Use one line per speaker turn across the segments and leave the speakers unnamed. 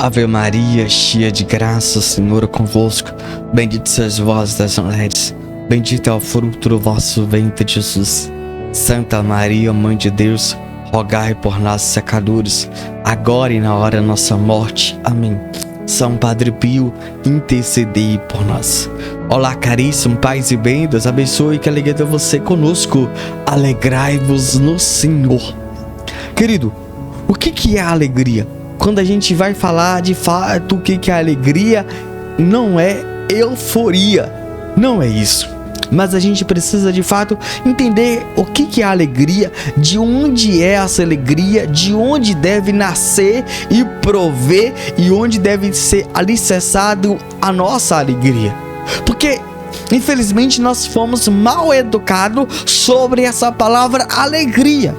Ave Maria, cheia de graça, o Senhor é convosco. Bendita sois vós das mulheres, bendito é o fruto do vosso ventre, Jesus. Santa Maria, Mãe de Deus, rogai por nós, pecadores, agora e na hora da nossa morte. Amém. São Padre Pio, intercedei por nós. Olá, caríssimo, paz e bem, Deus abençoe, que alegria ter você conosco. Alegrai-vos no Senhor. Querido, o que é a alegria? Quando a gente vai falar de fato o que é a alegria, não é euforia, não é isso. Mas a gente precisa de fato entender o que é a alegria, de onde é essa alegria, de onde deve nascer e prover e onde deve ser alicerçado a nossa alegria. Porque infelizmente nós fomos mal educados sobre essa palavra alegria.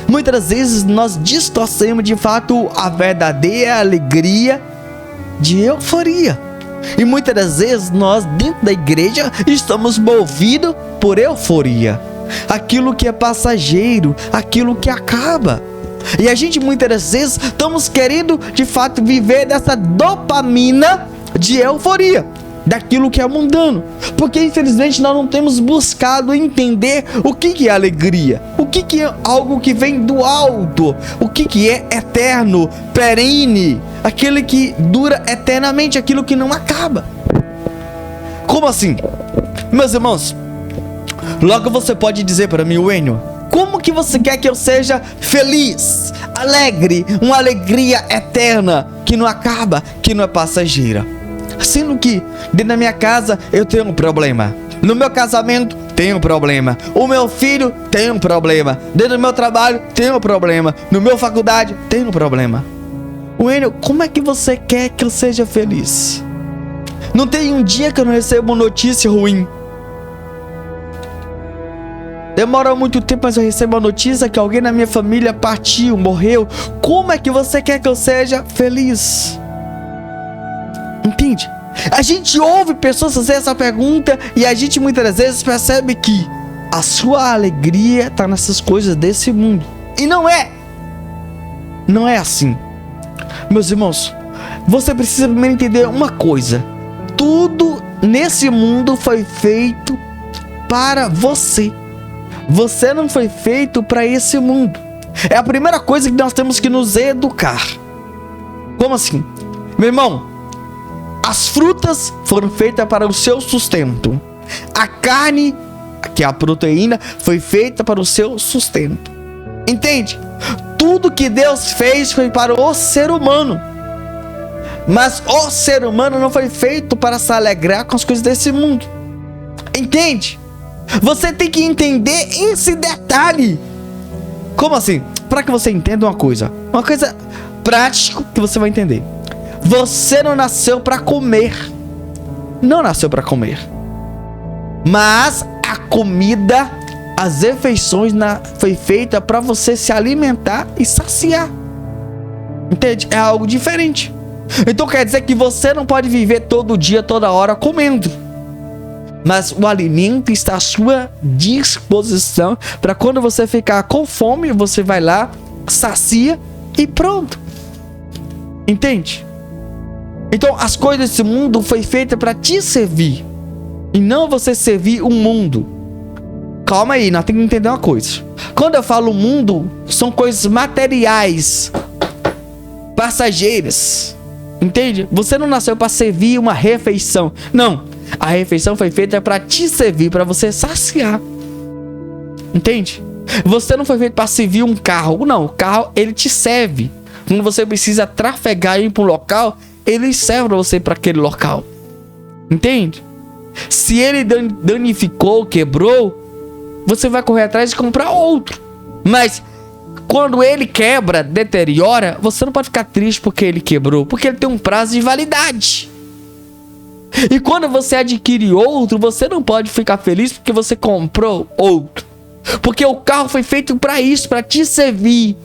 Muitas vezes nós distorcemos de fato a verdadeira alegria de euforia. E muitas das vezes nós dentro da igreja estamos movidos por euforia. Aquilo que é passageiro, aquilo que acaba. E a gente muitas das vezes estamos querendo de fato viver dessa dopamina de euforia, daquilo que é mundano. Porque infelizmente nós não temos buscado entender o que é alegria, o que é algo que vem do alto, o que é eterno, perene, aquele que dura eternamente, aquilo que não acaba. Como assim? Meus irmãos, logo você pode dizer para mim, Wênio, como que você quer que eu seja feliz, alegre, uma alegria eterna, que não acaba, que não é passageira? Sendo que dentro da minha casa eu tenho um problema, no meu casamento tem um problema, o meu filho tem um problema, dentro do meu trabalho tem um problema, no meu faculdade tem um problema. Wênio, como é que você quer que eu seja feliz? Não tem um dia que eu não recebo uma notícia ruim. Demora muito tempo, mas eu recebo a notícia que alguém na minha família partiu, morreu. Como é que você quer que eu seja feliz? Entende? A gente ouve pessoas fazer essa pergunta e a gente muitas das vezes percebe que a sua alegria está nessas coisas desse mundo. E não é assim. Meus irmãos, você precisa primeiro entender uma coisa: tudo nesse mundo foi feito para você. Você não foi feito para esse mundo. É a primeira coisa que nós temos que nos educar. Como assim? Meu irmão, as frutas foram feitas para o seu sustento. A carne, que é a proteína, foi feita para o seu sustento. Entende? Tudo que Deus fez foi para o ser humano. Mas o ser humano não foi feito para se alegrar com as coisas desse mundo. Entende? Você tem que entender esse detalhe. Como assim? Para que você entenda uma coisa prática que você vai entender. Você não nasceu para comer. Não nasceu para comer. Mas a comida, as refeições foi feita para você se alimentar e saciar. Entende? É algo diferente. Então quer dizer que você não pode viver todo dia, toda hora comendo. Mas o alimento está à sua disposição para quando você ficar com fome, você vai lá, sacia e pronto. Entende? Então as coisas desse mundo foi feita para te servir e não você servir o mundo. Calma aí, nós temos que entender uma coisa. Quando eu falo mundo, são coisas materiais, passageiras. Entende? Você não nasceu para servir uma refeição. Não, a refeição foi feita para te servir, para você saciar. Entende? Você não foi feito para servir um carro. Não, o carro ele te serve. Quando você precisa trafegar e ir para um local, ele serve para você para aquele local. Entende? Se ele danificou, quebrou, você vai correr atrás de comprar outro. Mas quando ele quebra, deteriora, você não pode ficar triste porque ele quebrou, porque ele tem um prazo de validade. E quando você adquire outro, você não pode ficar feliz porque você comprou outro. Porque o carro foi feito para isso, para te servir,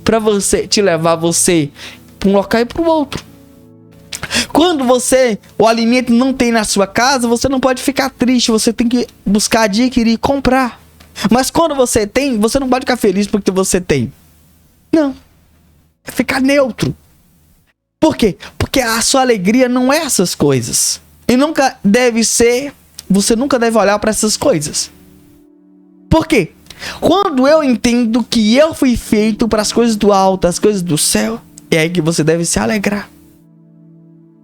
para você te levar você para um local e para o outro. Quando o alimento não tem na sua casa, você não pode ficar triste, você tem que buscar adquirir, comprar. Mas quando você tem, você não pode ficar feliz porque você tem. Não. É ficar neutro. Por quê? Porque a sua alegria não é essas coisas. E nunca deve ser, você nunca deve olhar para essas coisas. Por quê? Quando eu entendo que eu fui feito para as coisas do alto, as coisas do céu, é aí que você deve se alegrar.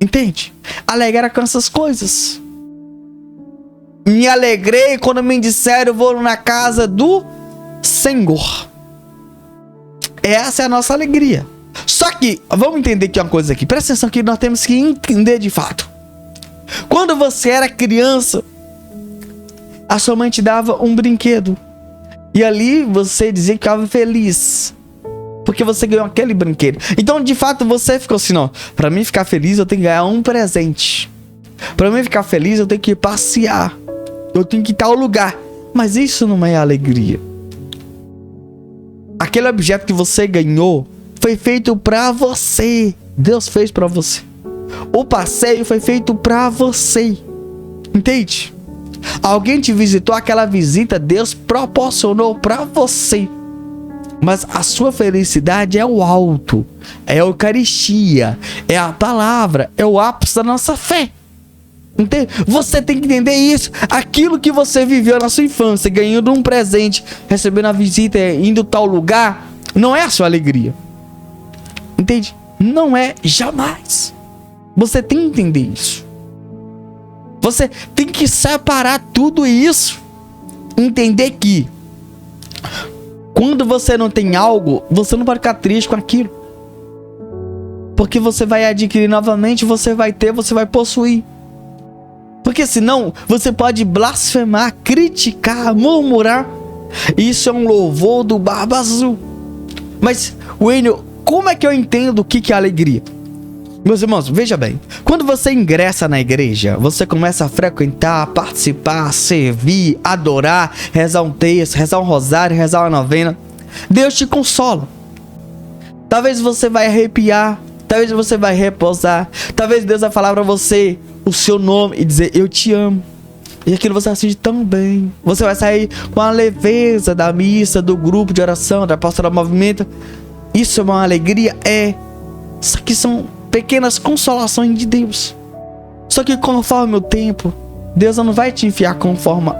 Entende? Alegrar com essas coisas. Me alegrei quando me disseram eu vou na casa do Senhor. Essa é a nossa alegria. Só que, vamos entender aqui uma coisa aqui. Presta atenção que nós temos que entender de fato. Quando você era criança, a sua mãe te dava um brinquedo. E ali você dizia que ficava feliz, porque você ganhou aquele brinquedo. Então, de fato, você ficou assim, não. Pra mim ficar feliz, eu tenho que ganhar um presente. Pra mim ficar feliz, eu tenho que passear. Eu tenho que ir a tal lugar. Mas isso não é alegria. Aquele objeto que você ganhou foi feito pra você. Deus fez pra você. O passeio foi feito pra você. Entende? Alguém te visitou, aquela visita Deus proporcionou pra você. Mas a sua felicidade é o alto, é a Eucaristia, é a palavra, é o ápice da nossa fé. Entende? Você tem que entender isso. Aquilo que você viveu na sua infância, ganhando um presente, recebendo a visita, indo a tal lugar, não é a sua alegria. Entende? Não é jamais. Você tem que entender isso. Você tem que separar tudo isso. Entender que quando você não tem algo, você não pode ficar triste com aquilo. Porque você vai adquirir novamente, você vai ter, você vai possuir. Porque senão você pode blasfemar, criticar, murmurar. Isso é um louvor do Barba Azul. Mas, Wênio, como é que eu entendo o que é alegria? Meus irmãos, veja bem. Quando você ingressa na igreja, você começa a frequentar, participar, servir, adorar, rezar um texto, rezar um rosário, rezar uma novena. Deus te consola. Talvez você vai arrepiar, talvez você vai repousar, talvez Deus vai falar para você o seu nome e dizer eu te amo. E aquilo você assiste tão bem. Você vai sair com a leveza da missa, do grupo de oração, da pastoral movimento. Isso é uma alegria? É. Isso aqui são pequenas consolações de Deus. Só que conforme o tempo, Deus não vai te enfiar conforme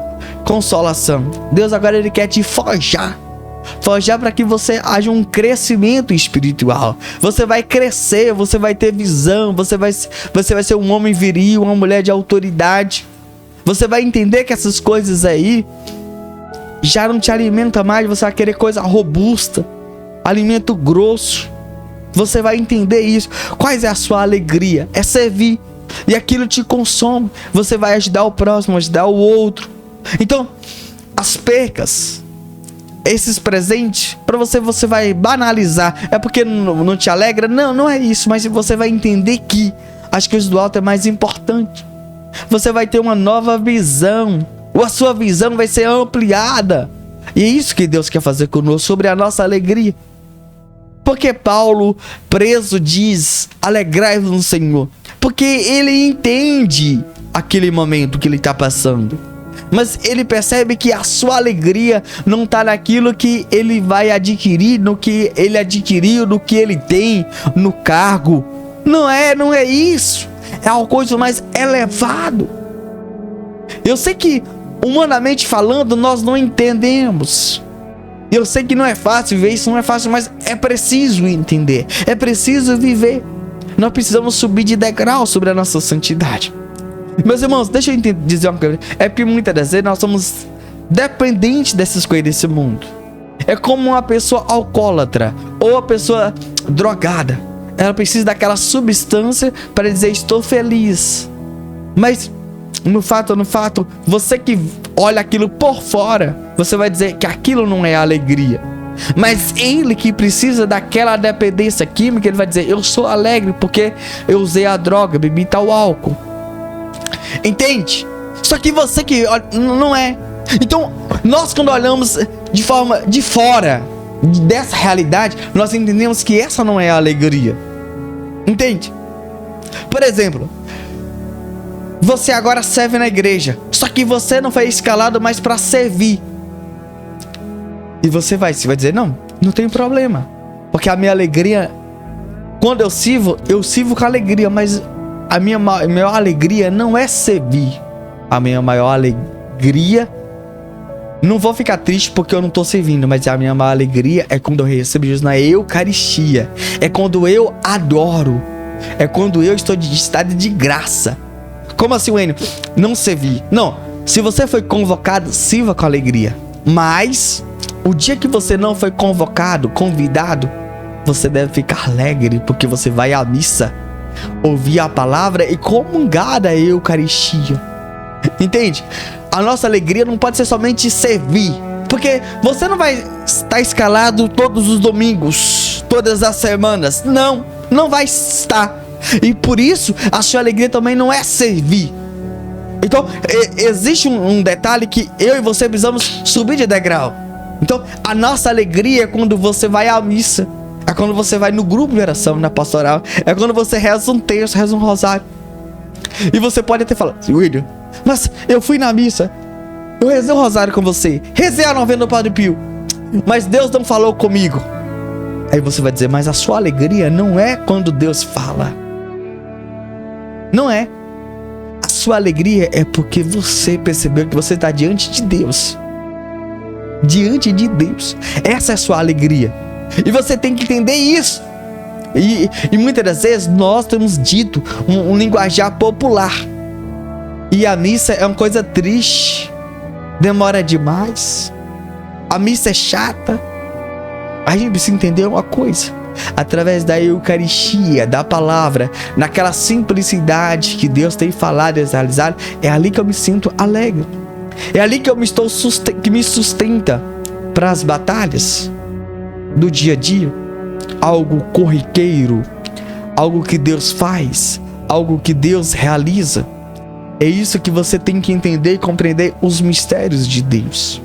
consolação. Deus agora ele quer te forjar. Forjar para que você haja um crescimento espiritual. Você vai crescer, você vai ter visão, você vai ser um homem viril, uma mulher de autoridade. Você vai entender que essas coisas aí já não te alimentam mais. Você vai querer coisa robusta, alimento grosso. Você vai entender isso. Quais é a sua alegria? É servir. E aquilo te consome. Você vai ajudar o próximo, ajudar o outro. Então, as percas, esses presentes, para você vai banalizar. É porque não te alegra? Não, não é isso. Mas você vai entender que as coisas do alto é mais importante. Você vai ter uma nova visão. Ou a sua visão vai ser ampliada. E é isso que Deus quer fazer conosco, sobre a nossa alegria. Porque Paulo, preso, diz, alegrai-vos no Senhor. Porque ele entende aquele momento que ele está passando. Mas ele percebe que a sua alegria não está naquilo que ele vai adquirir, no que ele adquiriu, no que ele tem, no cargo. Não é isso. É uma coisa mais elevado. Eu sei que, humanamente falando, nós não entendemos. Eu sei que não é fácil ver isso, não é fácil, mas é preciso entender. É preciso viver. Nós precisamos subir de degrau sobre a nossa santidade. Meus irmãos, deixa eu dizer uma coisa. É porque muitas das vezes nós somos dependentes dessas coisas desse mundo. É como uma pessoa alcoólatra ou uma pessoa drogada. Ela precisa daquela substância para dizer estou feliz. Mas no fato, você que olha aquilo por fora, você vai dizer que aquilo não é alegria. Mas ele que precisa daquela dependência química, ele vai dizer, eu sou alegre porque eu usei a droga, bebi tal álcool. Entende? Só que você que olha, não é. Então, nós quando olhamos de forma de fora dessa realidade, nós entendemos que essa não é a alegria. Entende? Por exemplo, você agora serve na igreja, só que você não foi escalado mais para servir. E você vai dizer, não tem problema, porque a minha alegria Quando eu sirvo com alegria, mas a minha maior alegria não é servir. A minha maior alegria, não vou ficar triste porque eu não estou servindo, mas a minha maior alegria é quando eu recebo Jesus na Eucaristia. É quando eu adoro. É quando eu estou de estado de graça. Como assim, Wênio? Não servir. Não, se você foi convocado, sirva com alegria. Mas o dia que você não foi convocado, convidado, você deve ficar alegre, porque você vai à missa, ouvir a palavra e comungar da Eucaristia. Entende? A nossa alegria não pode ser somente servir, porque você não vai estar escalado todos os domingos, todas as semanas. Não vai estar. E por isso a sua alegria também não é servir. Então existe um detalhe que eu e você precisamos subir de degrau. Então a nossa alegria é quando você vai à missa, é quando você vai no grupo de oração, na pastoral, é quando você reza um texto, reza um rosário. E você pode até falar: William, mas eu fui na missa, eu rezei o rosário com você, rezei a novena do Padre Pio, mas Deus não falou comigo. Aí você vai dizer: mas a sua alegria não é quando Deus fala. Não é. A sua alegria é porque você percebeu que você está diante de Deus. Diante de Deus. Essa é a sua alegria. E você tem que entender isso. E muitas das vezes nós temos dito um linguajar popular. E a missa é uma coisa triste. Demora demais. A missa é chata. A gente precisa entender uma coisa. Através da Eucaristia, da palavra, naquela simplicidade que Deus tem falado e realizado, é ali que eu me sinto alegre. É ali que eu que me sustenta para as batalhas do dia a dia. Algo corriqueiro, algo que Deus faz, algo que Deus realiza. É isso que você tem que entender e compreender, os mistérios de Deus.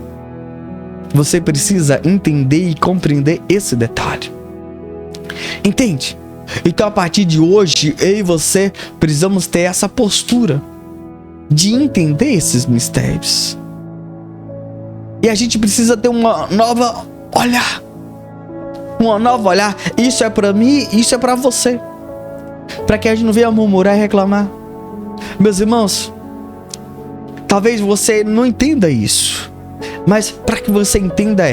Você precisa entender e compreender esse detalhe. Entende? Então a partir de hoje, eu e você precisamos ter essa postura de entender esses mistérios. E a gente precisa ter uma nova olhar. Uma nova olhar. Isso é para mim, isso é para você. Para que a gente não venha murmurar e reclamar. Meus irmãos, talvez você não entenda isso, mas para que você entenda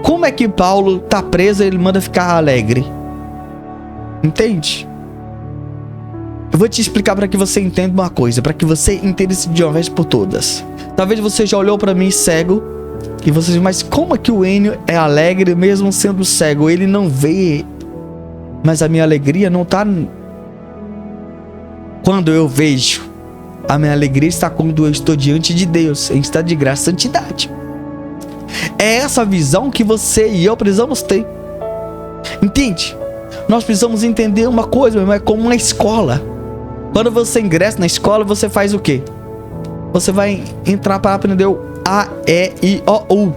como é que Paulo está preso e ele manda ficar alegre. Entende? Eu vou te explicar para que você entenda uma coisa, para que você entenda isso de uma vez por todas. Talvez você já olhou para mim cego e você diz: mas como é que o Enio é alegre mesmo sendo cego? Ele não vê. Mas a minha alegria não está quando eu vejo. A minha alegria está quando eu estou diante de Deus, em estado de graça e santidade. É essa visão que você e eu precisamos ter. Entende? Nós precisamos entender uma coisa, meu irmão, é como uma escola. Quando você ingressa na escola, você faz o quê? Você vai entrar para aprender o A, E, I, O, U.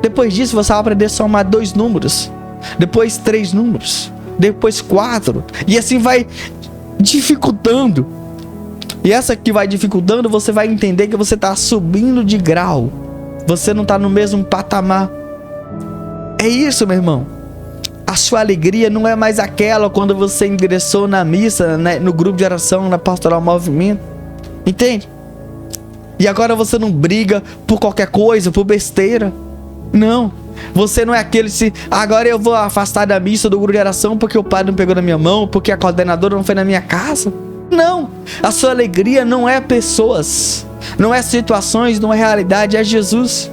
Depois disso, você vai aprender a somar 2 números. Depois 3 números. Depois 4. E assim vai dificultando. E essa que vai dificultando, você vai entender que você está subindo de grau. Você não está no mesmo patamar. É isso, meu irmão. A sua alegria não é mais aquela quando você ingressou na missa, né, no grupo de oração, na pastoral movimento. Entende? E agora você não briga por qualquer coisa, por besteira. Não. Você não é aquele se agora eu vou afastar da missa, do grupo de oração, porque o padre não pegou na minha mão, porque a coordenadora não foi na minha casa. Não. A sua alegria não é pessoas, não é situações, não é realidade, é Jesus.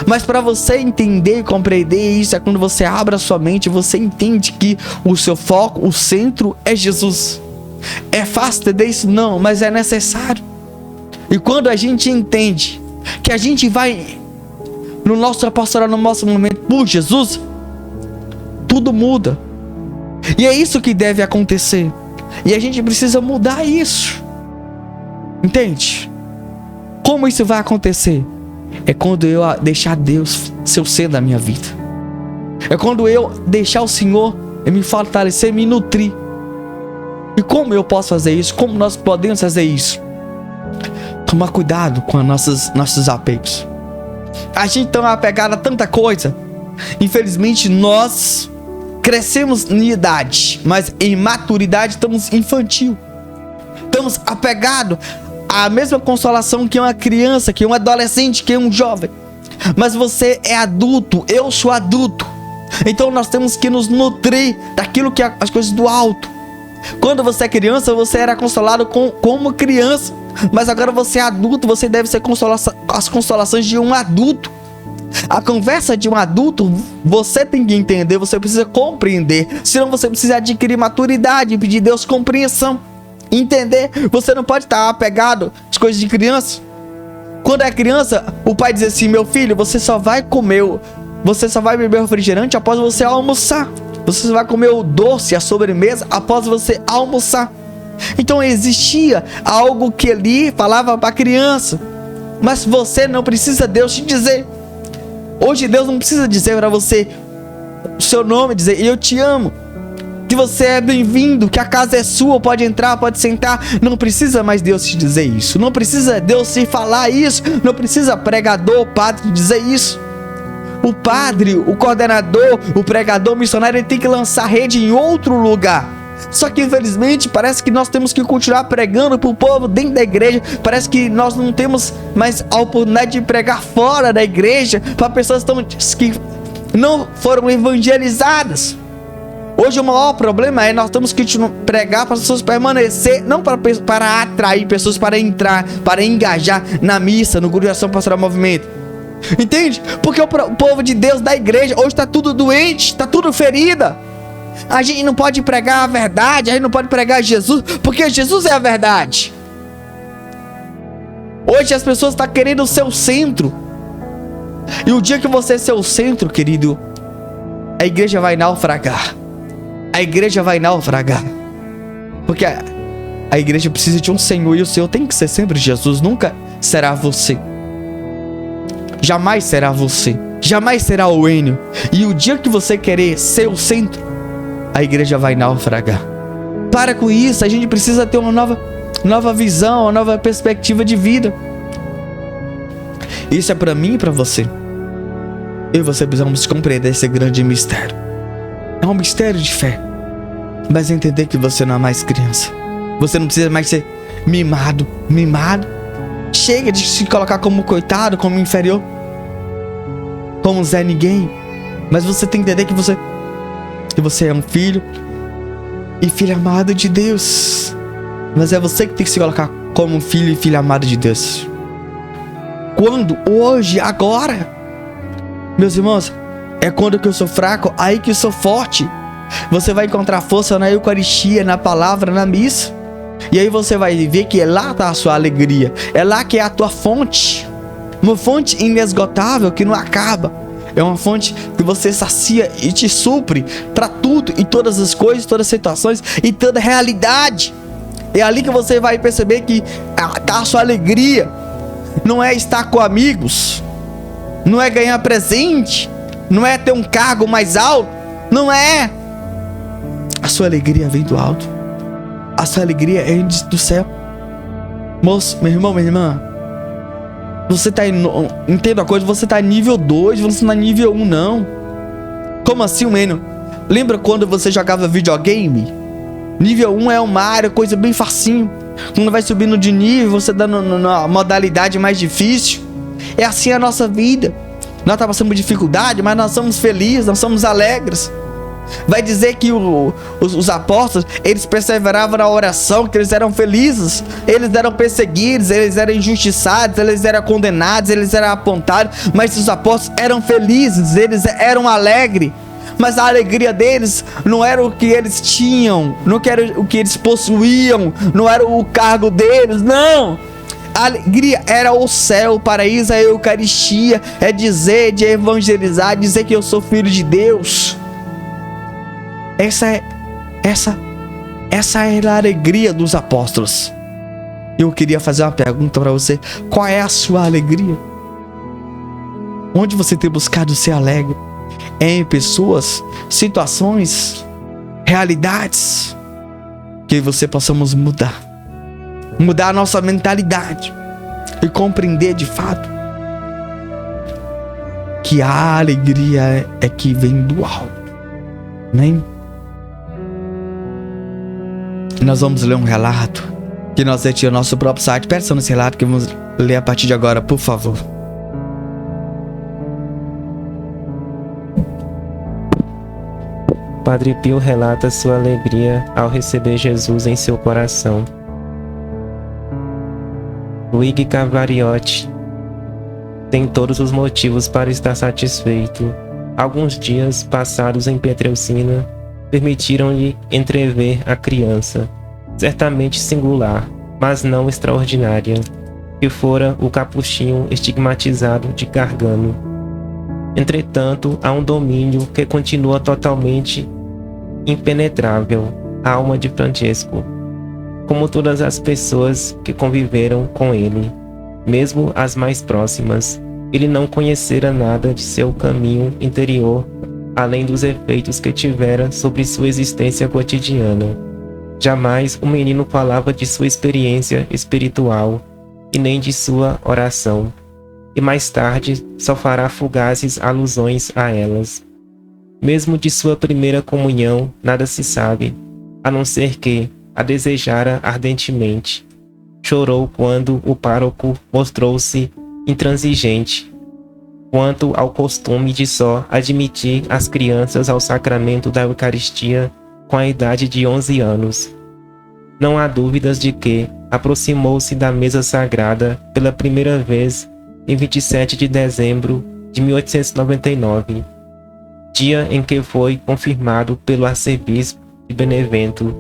Mas para você entender e compreender isso, é quando você abre a sua mente, você entende que o seu foco, o centro é Jesus. É fácil entender isso? Não, mas é necessário. E quando a gente entende que a gente vai no nosso apostolado, no nosso momento por Jesus, tudo muda. E é isso que deve acontecer. E a gente precisa mudar isso. Entende? Como isso vai acontecer? É quando eu deixar Deus ser o centro da minha vida. É quando eu deixar o Senhor me fortalecer, me nutrir. E como eu posso fazer isso? Como nós podemos fazer isso? Tomar cuidado com nossos apegos. A gente está apegado a tanta coisa. Infelizmente nós crescemos em idade, mas em maturidade estamos infantil. Estamos apegados à mesma consolação que uma criança, que um adolescente, que um jovem. Mas você é adulto, eu sou adulto. Então nós temos que nos nutrir daquilo que é as coisas do alto. Quando você é criança, você era consolado como criança. Mas agora você é adulto, você deve ser as consolações de um adulto. A conversa de um adulto, você tem que entender, você precisa compreender. Senão você precisa adquirir maturidade e pedir a Deus compreensão. Entender, você não pode estar apegado às coisas de criança. Quando é criança, o pai diz assim: meu filho, você só vai beber refrigerante após você almoçar. Você vai comer o doce, a sobremesa, após você almoçar. Então existia algo que ele falava para a criança. Mas você não precisa Deus te dizer. Hoje Deus não precisa dizer para você o seu nome, dizer eu te amo, que você é bem-vindo, que a casa é sua, pode entrar, pode sentar. Não precisa mais Deus te dizer isso. Não precisa Deus te falar isso. Não precisa pregador, padre te dizer isso. O padre, o coordenador, o pregador, o missionário, ele tem que lançar rede em outro lugar. Só que infelizmente parece que nós temos que continuar pregando para o povo dentro da igreja. Parece que nós não temos mais a oportunidade de pregar fora da igreja para pessoas que não foram evangelizadas. Hoje o maior problema é nós temos que pregar para as pessoas permanecer, não para atrair pessoas para entrar, para engajar na missa, no grupo de ação pastoral movimento. Entende? Porque o povo de Deus da igreja hoje está tudo doente, está tudo ferida. A gente não pode pregar a verdade, a gente não pode pregar Jesus, porque Jesus é a verdade. Hoje as pessoas estão querendo ser o centro. E o dia que você ser o centro, querido, a igreja vai naufragar. A igreja vai naufragar. Porque a igreja precisa de um Senhor, e o Senhor tem que ser sempre Jesus. Nunca será você. Jamais será você. Jamais será o Enio. E o dia que você querer ser o centro, a igreja vai naufragar. Para com isso. A gente precisa ter uma nova visão, uma nova perspectiva de vida. Isso é para mim e para você. Eu e você precisamos compreender esse grande mistério. É um mistério de fé. Mas entender que você não é mais criança. Você não precisa mais ser mimado. Chega de se colocar como coitado, como inferior, como Zé Ninguém. Mas você tem que entender que você é um filho e filha amada de Deus. Mas é você que tem que se colocar como um filho e filha amada de Deus. Quando? Hoje, agora. Meus irmãos, é quando que eu sou fraco, aí que eu sou forte. Você vai encontrar força na Eucaristia, na palavra, na missa. E aí você vai ver que é lá tá a sua alegria. É lá que é a tua fonte. Uma fonte inesgotável que não acaba. É uma fonte que você sacia e te supre para tudo e todas as coisas, todas as situações e toda realidade. É ali que você vai perceber que tá a sua alegria. Não é estar com amigos, não é ganhar presente, não é ter um cargo mais alto, não é. A sua alegria vem do alto. A sua alegria é do céu. Moço, meu irmão, minha irmã, você tá entenda a coisa, você tá nível 2, você não é nível 1 não. Como assim, mano? Lembra quando você jogava videogame? Nível 1 é uma área, coisa bem facinho. Quando vai subindo de nível, você dá na modalidade mais difícil. É assim a nossa vida. Nós estamos passando por dificuldade, mas nós somos felizes, nós somos alegres. Vai dizer que os apóstolos, eles perseveravam na oração, que eles eram felizes. Eles eram perseguidos, eles eram injustiçados, eles eram condenados, eles eram apontados. Mas os apóstolos eram felizes, eles eram alegres. Mas a alegria deles não era o que eles tinham, não era o que eles possuíam, não era o cargo deles, não. A alegria era o céu, o paraíso, a Eucaristia. É dizer, de evangelizar, dizer que eu sou filho de Deus. Essa é a alegria dos apóstolos. Eu queria fazer uma pergunta para você. Qual é a sua alegria? Onde você tem buscado ser alegre? É em pessoas, situações, realidades, que você possamos mudar a nossa mentalidade e compreender de fato que a alegria é que vem do alto. Amém? Nós vamos ler um relato que nós temos no nosso próprio site. Peça nesse relato que vamos ler a partir de agora, por favor.
Padre Pio relata sua alegria ao receber Jesus em seu coração. Luigi Cavariotti tem todos os motivos para estar satisfeito. Alguns dias passados em Pietrelcina permitiram-lhe entrever a criança, certamente singular, mas não extraordinária, que fora o capuchinho estigmatizado de Gargano. Entretanto, há um domínio que continua totalmente impenetrável, a alma de Francesco, como todas as pessoas que conviveram com ele, mesmo as mais próximas. Ele não conhecera nada de seu caminho interior, além dos efeitos que tivera sobre sua existência cotidiana. Jamais o menino falava de sua experiência espiritual e nem de sua oração, e mais tarde só fará fugazes alusões a elas. Mesmo de sua primeira comunhão nada se sabe, a não ser que a desejara ardentemente. Chorou quando o pároco mostrou-se intransigente quanto ao costume de só admitir as crianças ao sacramento da Eucaristia com a idade de 11 anos. Não há dúvidas de que aproximou-se da mesa sagrada pela primeira vez em 27 de dezembro de 1899, dia em que foi confirmado pelo arcebispo de Benevento,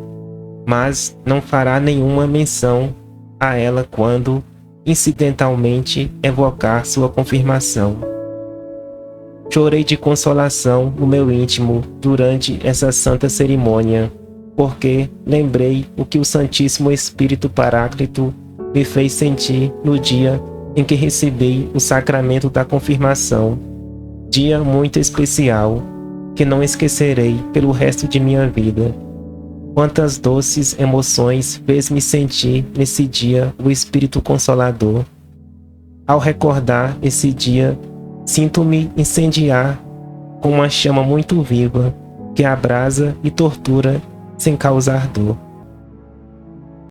mas não fará nenhuma menção a ela quando, incidentalmente, evocar sua confirmação. Chorei de consolação no meu íntimo durante essa santa cerimônia, porque lembrei o que o Santíssimo Espírito Paráclito me fez sentir no dia em que recebi o sacramento da confirmação, dia muito especial, que não esquecerei pelo resto de minha vida. Quantas doces emoções fez-me sentir nesse dia o Espírito Consolador. Ao recordar esse dia, sinto-me incendiar com uma chama muito viva, que abrasa e tortura sem causar dor.